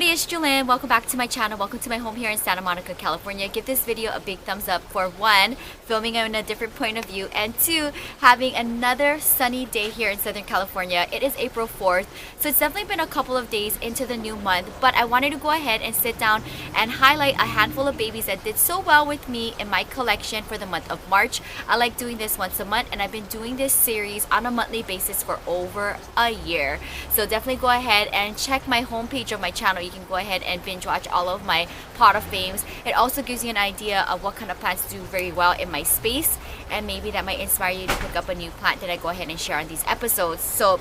everybody, it's Jewelyn. Welcome back to my channel. Welcome to my home here in Santa Monica, California. Give this video a big thumbs up for one, filming in a different point of view, and two, having another sunny day here in Southern California. It is April 4th, so it's definitely been a couple of days into the new month, but I wanted to go ahead and sit down and highlight a handful of babies that did so well with me in my collection for the month of March. I like doing this once a month, and I've been doing this series on a monthly basis for over a year. So definitely go ahead and check my homepage of my channel. You can go ahead and binge watch all of my pot of fames. It also gives you an idea of what kind of plants do very well in my space, and maybe that might inspire you to pick up a new plant that I go ahead and share on these episodes. So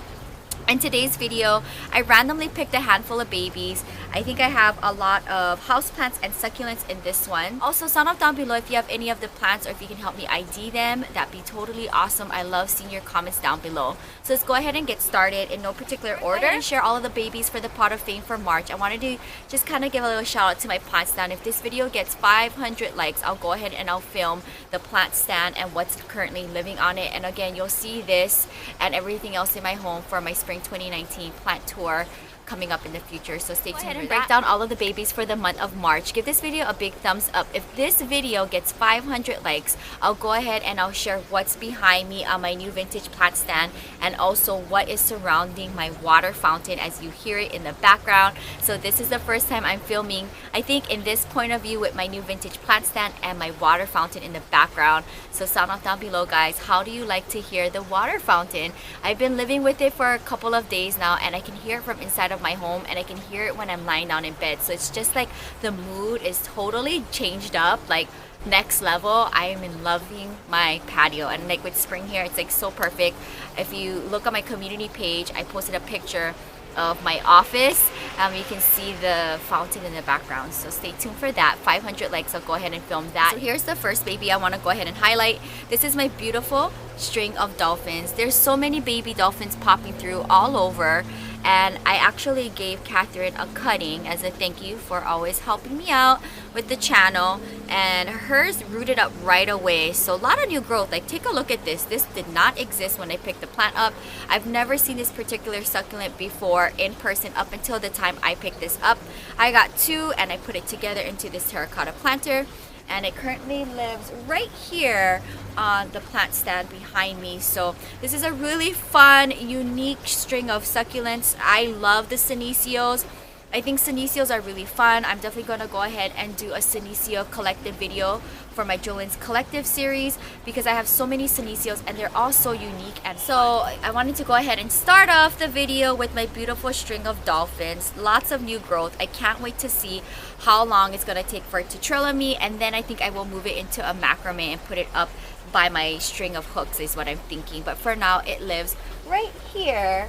in today's video, I randomly picked a handful of babies. I think I have a lot of houseplants and succulents in this one. Also, sound off down below if you have any of the plants or if you can help me ID them. That'd be totally awesome. I love seeing your comments down below. So let's go ahead and get started in no particular order and share all of the babies for the pot of fame for March. I wanted to just kind of give a little shout out to my plant stand. If this video gets 500 likes, I'll go ahead and I'll film the plant stand and what's currently living on it. And again, you'll see this and everything else in my home for my spring 2019 plant tour coming up in the future, so stay tuned. Go ahead and break down all of the babies for the month of March. Give this video a big thumbs up. If this video gets 500 likes, I'll go ahead and I'll share what's behind me on my new vintage plant stand and also what is surrounding my water fountain as you hear it in the background. So this is the first time I'm filming, I think, in this point of view with my new vintage plant stand and my water fountain in the background. So sound off down below, guys. How do you like to hear the water fountain? I've been living with it for a couple of days now, and I can hear it from inside of my home, and I can hear it when I'm lying down in bed. So it's just like the mood is totally changed up, like next level. I am in loving my patio, and like with spring here, it's like so perfect. If you look on my community page, I posted a picture of my office. You can see the fountain in the background, so stay tuned for that. 500 likes, I'll go ahead and film that. So here's the first baby I want to go ahead and highlight. This is my beautiful string of dolphins. There's so many baby dolphins popping through all over, and I actually gave Catherine a cutting as a thank you for always helping me out with the channel, and hers rooted up right away. So a lot of new growth. Like, take a look at this. This did not exist when I picked the plant up. I've never seen this particular succulent before in person up until the time I picked this up. I got two and I put it together into this terracotta planter, and it currently lives right here on the plant stand behind me. So this is a really fun, unique string of succulents. I love the Senecios. I think Senecios are really fun. I'm definitely going to go ahead and do a Senecio collective video for my Jewelyn's collective series because I have so many Seneциos and they're all so unique. And so I wanted to go ahead and start off the video with my beautiful string of dolphins. Lots of new growth. I can't wait to see how long it's going to take for it to trail on me, and then I think I will move it into a macrame and put it up by my string of hooks is what I'm thinking. But for now, it lives right here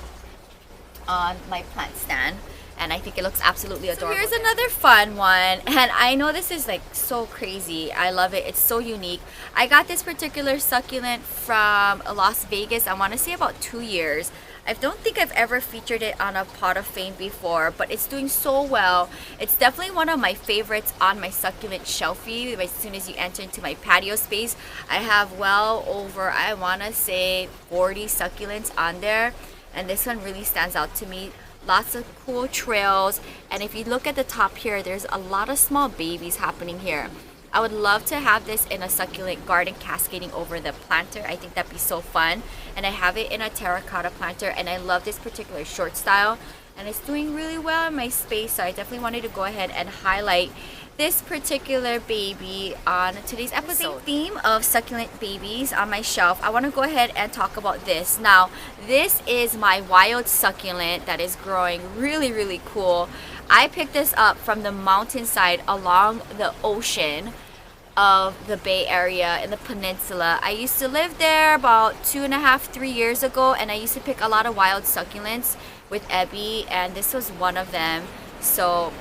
on my plant stand, and I think it looks absolutely adorable. So here's another fun one, and I know this is like so crazy. I love it. It's so unique. I got this particular succulent from Las Vegas, I want to say about 2 years. I don't think I've ever featured it on a pot of fame before, but it's doing so well. It's definitely one of my favorites on my succulent shelfie. As soon as you enter into my patio space, I have well over, I want to say, 40 succulents on there, and this one really stands out to me. Lots of cool trails, and if you look at the top here, there's a lot of small babies happening here. I would love to have this in a succulent garden cascading over the planter. I think that'd be so fun. And I have it in a terracotta planter, and I love this particular short style, and it's doing really well in my space. So I definitely wanted to go ahead and highlight this particular baby on today's episode. Same theme of succulent babies on my shelf. I want to go ahead and talk about this. Now, this is my wild succulent that is growing really, really cool. I picked this up from the mountainside along the ocean of the Bay Area in the peninsula. I used to live there about 2.5, 3 years ago, and I used to pick a lot of wild succulents with Ebby, and this was one of them. So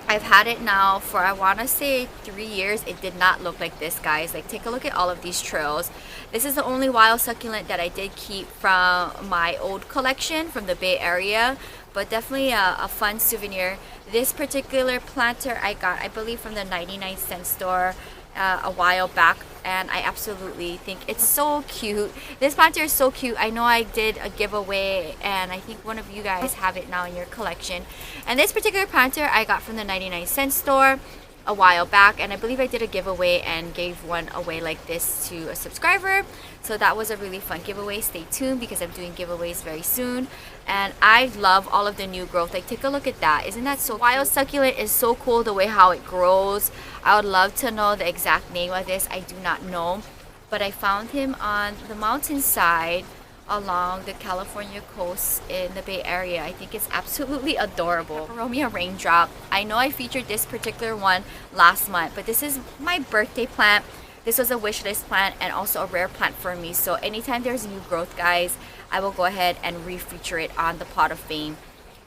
I've had it now for, I want to say, 3 years. It did not look like this, guys. Like, take a look at all of these trails. This is the only wild succulent that I did keep from my old collection from the Bay Area, but definitely a fun souvenir. This particular planter I got, I believe, from the 99-cent store. a while back, and I absolutely think it's so cute. This planter is so cute. I know I did a giveaway, and I think one of you guys have it now in your collection. And this particular planter I got from the 99-cent store a while back, and I believe I did a giveaway and gave one away like this to a subscriber. So that was a really fun giveaway. Stay tuned because I'm doing giveaways very soon. And I love all of the new growth. Like, take a look at that. Isn't that so wild? Succulent is so cool the way how it grows. I would love to know the exact name of this. I do not know, but I found him on the mountainside along the California coast in the Bay Area. I think it's absolutely adorable. Peperomia Raindrop. I know I featured this particular one last month, but this is my birthday plant. This was a wish list plant and also a rare plant for me. So anytime there's new growth, guys, I will go ahead and re-feature it on the Pot of Fame.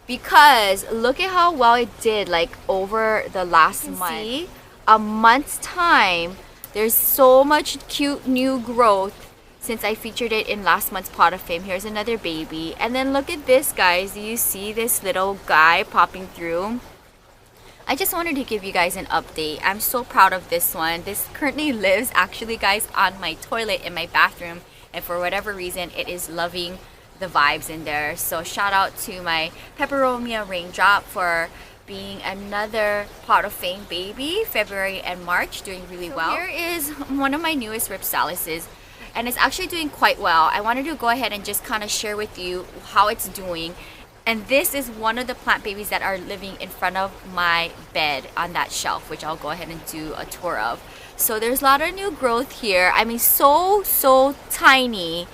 Because look at how well it did, like, over the last month. See, a month's time, there's so much cute new growth since I featured it in last month's Pot of Fame. Here's another baby. And then look at this, guys. Do you see this little guy popping through? I just wanted to give you guys an update. I'm so proud of this one. This currently lives, actually, guys, on my toilet in my bathroom. And for whatever reason, it is loving the vibes in there. So shout out to my Peperomia Raindrop for being another Pot of Fame baby. February and March, doing really well. Here is one of my newest Ripsalises, and it's actually doing quite well. I wanted to go ahead and just kind of share with you how it's doing. And this is one of the plant babies that are living in front of my bed on that shelf, which I'll go ahead and do a tour of. So there's a lot of new growth here. I mean, so tiny,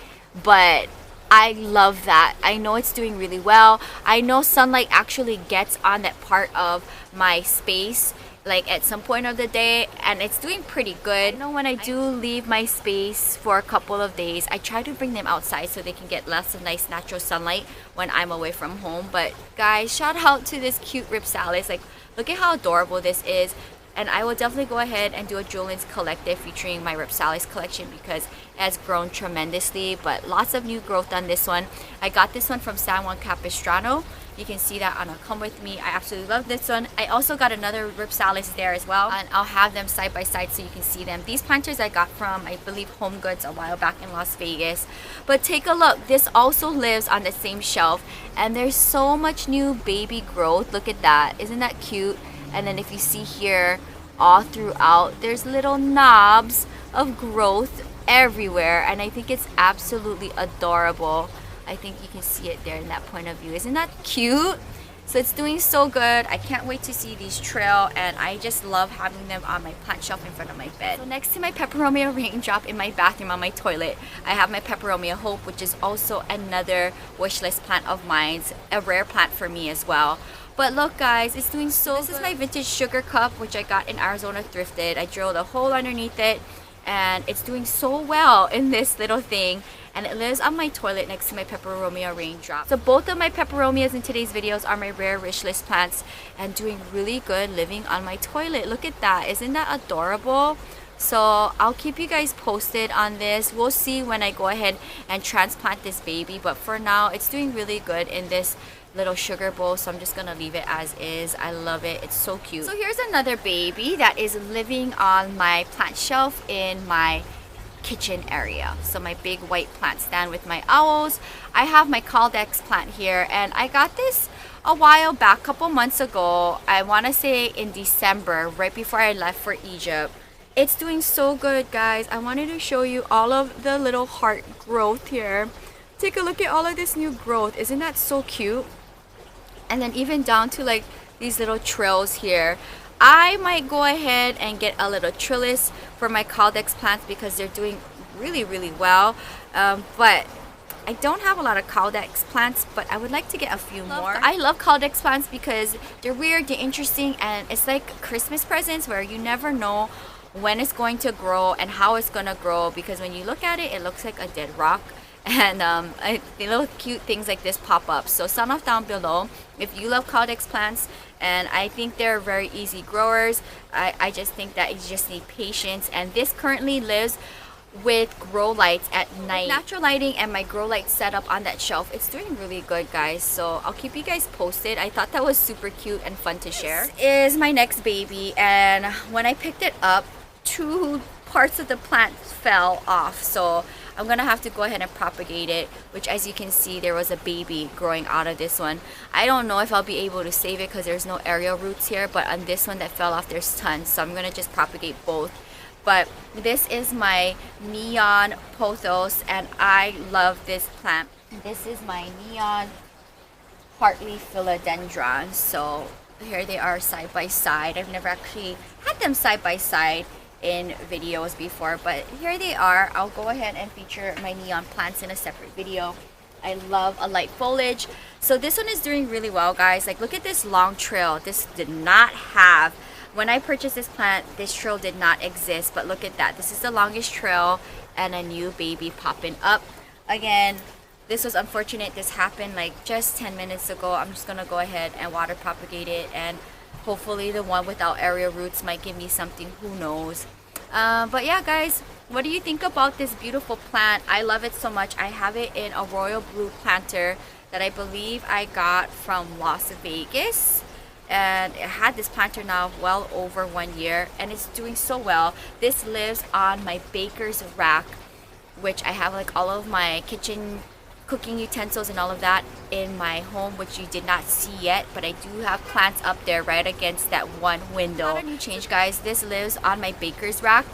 but I love that. I know it's doing really well. I know sunlight actually gets on that part of my space, like at some point of the day, and it's doing pretty good. You know, when I do leave my space for a couple of days, I try to bring them outside so they can get lots of nice natural sunlight when I'm away from home. But guys, shout out to this cute Ripsalis. Like, look at how adorable this is. And I will definitely go ahead and do a Jewelyn's collective featuring my Ripsalis collection because it has grown tremendously, but lots of new growth on this one. I got this one from San Juan Capistrano. You can see that on a Come With Me. I absolutely love this one. I also got another Ripsalis there as well, and I'll have them side by side so you can see them. These planters I got from, I believe, Home Goods a while back in Las Vegas. But take a look. This also lives on the same shelf, and there's so much new baby growth. Look at that. Isn't that cute? And then if you see here, all throughout, there's little knobs of growth everywhere, and I think it's absolutely adorable. I think you can see it there in that point of view. Isn't that cute? So it's doing so good. I can't wait to see these trail, and I just love having them on my plant shelf in front of my bed. So next to my Peperomia Raindrop in my bathroom on my toilet, I have my Peperomia Hope, which is also another wishlist plant of mine, a rare plant for me as well. But look, guys, it's doing so good. This is my vintage sugar cup, which I got in Arizona thrifted. I drilled a hole underneath it, and it's doing so well in this little thing. And it lives on my toilet next to my Peperomia Raindrop. So both of my Peperomias in today's videos are my rare wish list plants and doing really good living on my toilet. Look at that. Isn't that adorable? So I'll keep you guys posted on this. We'll see when I go ahead and transplant this baby. But for now, it's doing really good in this little sugar bowl, so I'm just gonna leave it as is. I love it. It's so cute. So here's another baby that is living on my plant shelf in my kitchen area. So my big white plant stand with my owls. I have my Caltex plant here, and I got this a while back, couple months ago. I want to say in December, right before I left for Egypt. It's doing so good, guys. I wanted to show you all of the little heart growth here. Take a look at all of this new growth. Isn't that so cute? And then even down to like these little trills here. I might go ahead and get a little trellis for my Caltex plants because they're doing really well. But I don't have a lot of Caltex plants, but I would like to get a few more. I love Caltex plants because they're weird, they're interesting, and it's like Christmas presents where you never know when it's going to grow and how it's going to grow, because when you look at it, it looks like a dead rock. And little cute things like this pop up. So sound off down below if you love Caltex plants, and I think they're very easy growers. I just think that you just need patience, and this currently lives with grow lights at night. Natural lighting and my grow light setup on that shelf, it's doing really good, guys. So I'll keep you guys posted. I thought that was super cute and fun to share. This is my next baby, and when I picked it up two parts of the plant fell off, so I'm gonna have to go ahead and propagate it, which as you can see there was a baby growing out of this one. I don't know if I'll be able to save it because there's no aerial roots here, but on this one that fell off there's tons, so I'm gonna just propagate both. But this is my neon pothos and I love this plant. This is my neon heartleaf philodendron. So here they are side by side. I've never actually had them side by side in videos before, but here they are. I'll go ahead and feature my neon plants in a separate video. I love a light foliage. So this one is doing really well, guys. Like, look at this long trail. This did not have, when I purchased this plant, this trail did not exist, but look at that. This is the longest trail and a new baby popping up. Again, this was unfortunate. This happened like just 10 minutes ago. I'm just gonna go ahead and water propagate it, and hopefully the one without aerial roots might give me something, who knows. But yeah, guys, what do you think about this beautiful plant? I love it so much. I have it in a royal blue planter that I believe I got from Las Vegas, and it had this planter now well over 1 year, and it's doing so well. This lives on my baker's rack, which I have like all of my kitchen cooking utensils and all of that in my home, which you did not see yet, but I do have plants up there right against that one window. Not a new change, guys. This lives on my baker's rack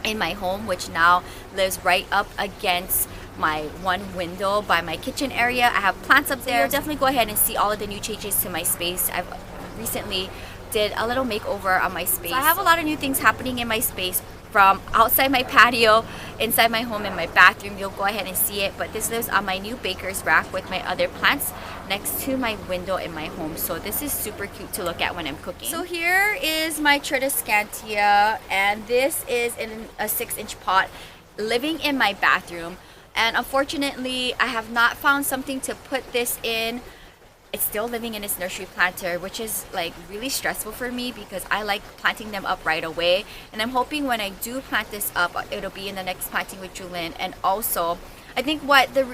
in my home, which now lives right up against my one window by my kitchen area. I have plants up there. So you'll definitely go ahead and see all of the new changes to my space. I've recently did a little makeover on my space. So I have a lot of new things happening in my space, from outside my patio, inside my home, in my bathroom. You'll go ahead and see it, but this lives on my new baker's rack with my other plants next to my window in my home. So this is super cute to look at when I'm cooking. So here is my Tryscantia, and this is in a 6-inch pot living in my bathroom. And unfortunately, I have not found something to put this in. It's still living in its nursery planter, which is like really stressful for me because I like planting them up right away. And I'm hoping when I do plant this up, it'll be in the next planting with Jewelyn. And also, I think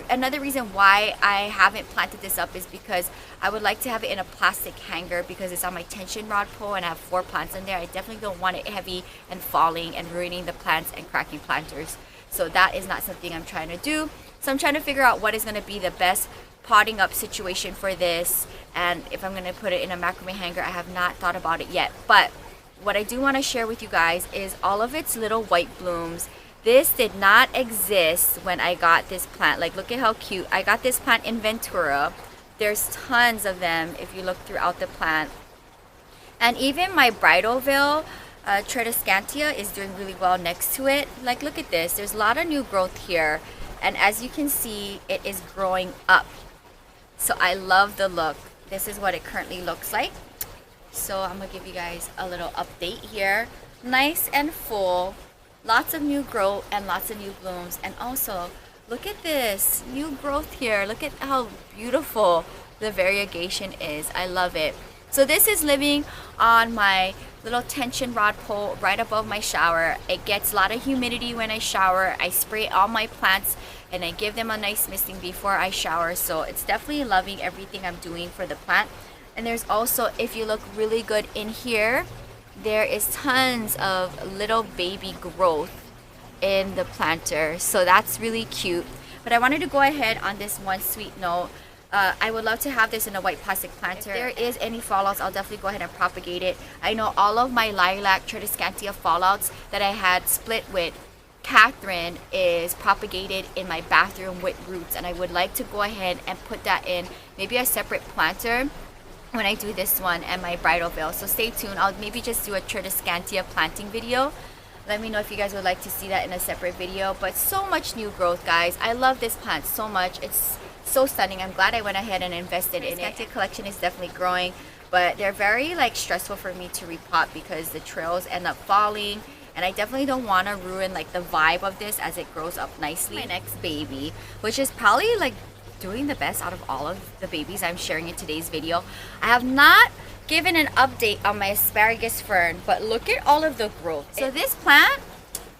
another reason why I haven't planted this up is because I would like to have it in a plastic hanger because it's on my tension rod pole and I have 4 plants in there. I definitely don't want it heavy and falling and ruining the plants and cracking planters. So that is not something I'm trying to do. So I'm trying to figure out what is going to be the best potting up situation for this, and if I'm going to put it in a macrame hanger. I have not thought about it yet, but what I do want to share with you guys is all of its little white blooms. This did not exist when I got this plant. Like, look at how cute. I got this plant in Ventura. There's tons of them if you look throughout the plant. And even my bridal veil Tryscantia is doing really well next to it. Like, look at this. There's a lot of new growth here, and as you can see, it is growing up. So I love the look. This is what it currently looks like. So I'm gonna give you guys a little update here. Nice and full, lots of new growth and lots of new blooms. And also, look at this new growth here. Look at how beautiful the variegation is. I love it. So this is living on my little tension rod pole right above my shower. It gets a lot of humidity when I shower. I spray all my plants and I give them a nice misting before I shower. So it's definitely loving everything I'm doing for the plant. And there's also, if you look really good in here, there is tons of little baby growth in the planter. So that's really cute. But I wanted to go ahead on this one sweet note. I would love to have this in a white plastic planter. If there is any fallouts, I'll definitely go ahead and propagate it. I know all of my lilac Tryscantia fallouts that I had split with Catherine is propagated in my bathroom with roots, and I would like to go ahead and put that in maybe a separate planter when I do this one and my bridal veil. So stay tuned. I'll maybe just do a Tryscantia planting video. Let me know if you guys would like to see that in a separate video. But so much new growth, guys. I love this plant so much. It's so stunning. I'm glad I went ahead and invested in it. The collection is definitely growing, but they're very like stressful for me to repot because the trails end up falling, and I definitely don't want to ruin like the vibe of this as it grows up nicely. My next baby, which is probably like doing the best out of all of the babies I'm sharing in today's video. I have not given an update on my Asparagus Fern, but look at all of the growth. So this plant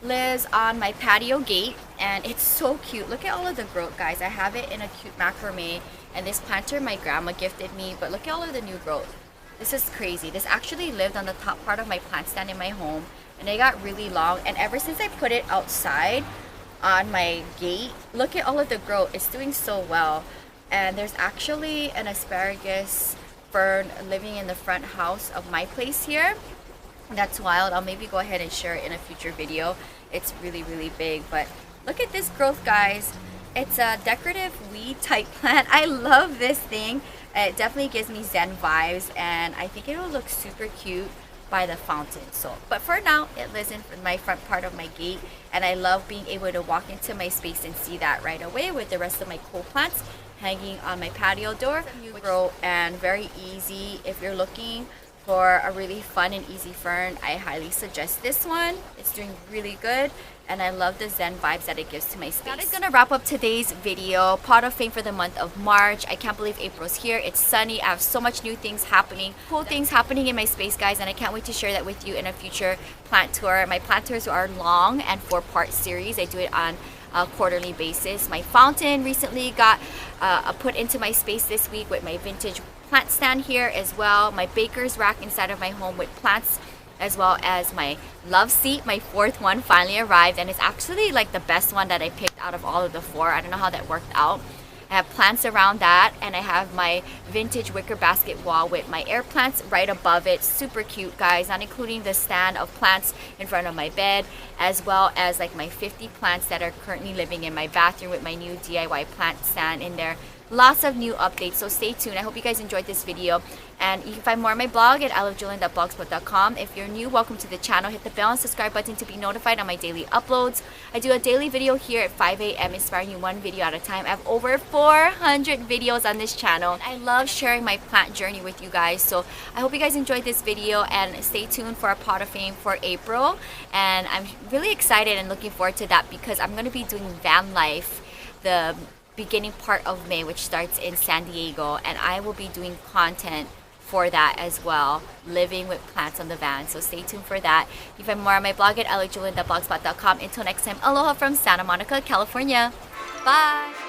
lives on my patio gate, and it's so cute. Look at all of the growth, guys. I have it in a cute macrame, and this planter my grandma gifted me, but look at all of the new growth. This is crazy. This actually lived on the top part of my plant stand in my home, and it got really long. And ever since I put it outside on my gate, look at all of the growth. It's doing so well. And there's actually an asparagus fern living in the front house of my place here. That's wild. I'll maybe go ahead and share it in a future video. It's really, really big. But look at this growth, guys. It's a decorative weed type plant. I love this thing. It definitely gives me Zen vibes, and I think it will look super cute by the fountain. So, but for now, it lives in my front part of my gate, and I love being able to walk into my space and see that right away with the rest of my cool plants hanging on my patio door. Grow and very easy. If you're looking for a really fun and easy fern, I highly suggest this one. It's doing really good, and I love the Zen vibes that it gives to my space. That is gonna wrap up today's video. Pot of Fame for the month of March. I can't believe April's here. It's sunny. I have so much new things happening, cool things happening in my space, guys, and I can't wait to share that with you in a future plant tour. My plant tours are long and 4-part series. I do it on a quarterly basis. My fountain recently got put into my space this week with my vintage plant stand here as well. My baker's rack inside of my home with plants, as well as my love seat. My 4th one finally arrived, and it's actually like the best one that I picked out of all of the 4. I don't know how that worked out. I have plants around that, and I have my vintage wicker basket wall with my air plants right above it. Super cute, guys, not including the stand of plants in front of my bed, as well as like my 50 plants that are currently living in my bathroom with my new DIY plant stand in there. Lots of new updates, so stay tuned. I hope you guys enjoyed this video, and you can find more on my blog at ILOVEJEWELYN.blogspot.com. If you're new, welcome to the channel. Hit the bell and subscribe button to be notified on my daily uploads. I do a daily video here at 5 a.m. inspiring you one video at a time. I have over 400 videos on this channel. I love sharing my plant journey with you guys, so I hope you guys enjoyed this video, and stay tuned for our Pot of Fame for April. And I'm really excited and looking forward to that because I'm going to be doing van life the beginning part of May, which starts in San Diego, and I will be doing content for that as well, living with plants on the van. So stay tuned for that. You can find more on my blog at ILOVEJEWELYN.blogspot.com. Until next time, aloha from Santa Monica, California. Bye.